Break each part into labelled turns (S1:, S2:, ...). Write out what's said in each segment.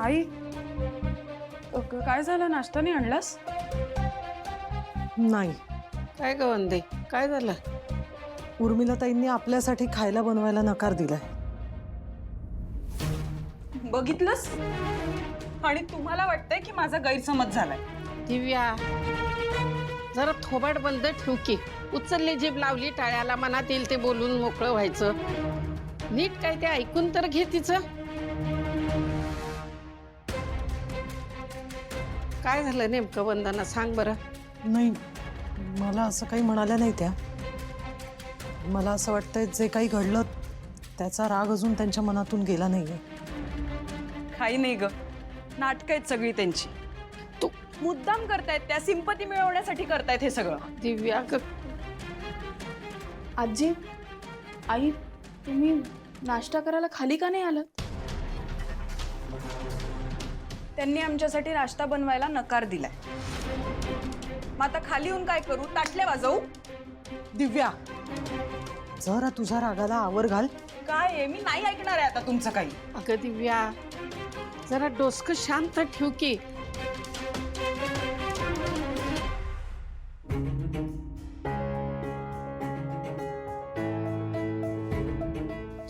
S1: आई काय झालं, नाश्ता नाही आणलास?
S2: नाही,
S3: काय ग वंदे, काय झालं?
S2: उर्मिलाताईंनी आपल्यासाठी खायला बनवायला नकार दिलाय.
S1: बघितलंस? आणि तुम्हाला वाटतंय की माझा गैरसमज झालाय?
S3: दिव्या, जरा थोबाड बंद ठेव की. उचलली जीभ लावली टाळ्याला, मनात येईल ते बोलून मोकळं व्हायचं. नीट काय ते ऐकून तर घे तिचं. काय झालं नेमकं वंदना, सांग बरं.
S2: नाही, मला असं काही म्हणाल्या नाही त्या. मला असं वाटतंय जे काही घडलं त्याचा राग अजून त्यांच्या मनातून गेला नाहीये.
S1: काही नाही ग, नाटक आहेत सगळी त्यांची.
S3: तू
S1: मुद्दाम करतायत, त्या सिंपती मिळवण्यासाठी करतायत हे सगळं.
S3: दिव्या
S4: आजी, आई, तुम्ही नाश्ता करायला खाली का नाही आलात?
S1: त्यांनी आमच्यासाठी नाश्ता बनवायला नकार दिलाय. मग आता खाली येऊन काय करू? ताटल्या वाजवू?
S2: दिव्या, जरा तुझ्या रागाला आवर घाल.
S1: काय आहे, मी नाही ऐकणार आहे आता तुमचं काही.
S3: अगं दिव्या, जरा डोसकं शांत ठेव की.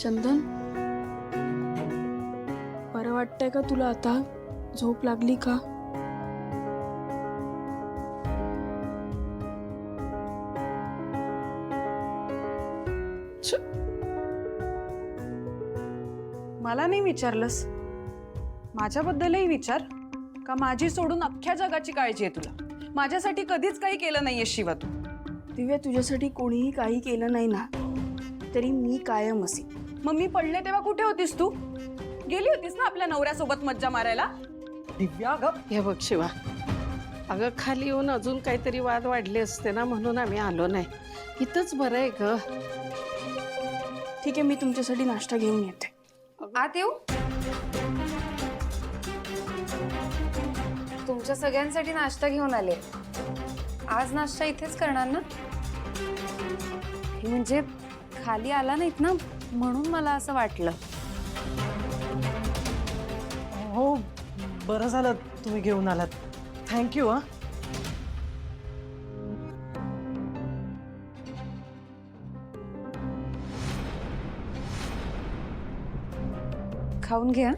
S4: चंदन, बरं वाटतंय का तुला आता? झोप लागली का?
S1: मला नाही विचारलंस? माझ्याबद्दलही विचार. का माझी सोडून अख्ख्या जगाची काळजी आहे तुला? माझ्यासाठी कधीच काही केलं नाहीये शिवा तू.
S4: दिव्या, तुझ्यासाठी कोणीही काही केलं नाही ना, तरी मी कायम असे.
S1: मग मी पडले तेव्हा कुठे होतीस तू? गेली होतीस ना आपल्या नवऱ्यासोबत मज्जा मारायला.
S2: दिव्या ग,
S3: हे बघ शिवा, अगं खाली येऊन अजून काहीतरी वाद वाढले असते ना, म्हणून आम्ही आलो नाही. इथंच बरं आहे ग.
S4: ठीक आहे, मी तुमच्यासाठी नाश्ता घेऊन येते.
S5: आत येऊ? तुमच्या सगळ्यांसाठी नाश्ता घेऊन आले. आज नाश्ता इथेच करणार ना? म्हणजे खाली आला नाहीत ना, म्हणून मला असं वाटलं.
S2: हो, बरं झालं तुम्ही घेऊन आलात. थँक्यू. हा,
S5: खाऊन घ्या.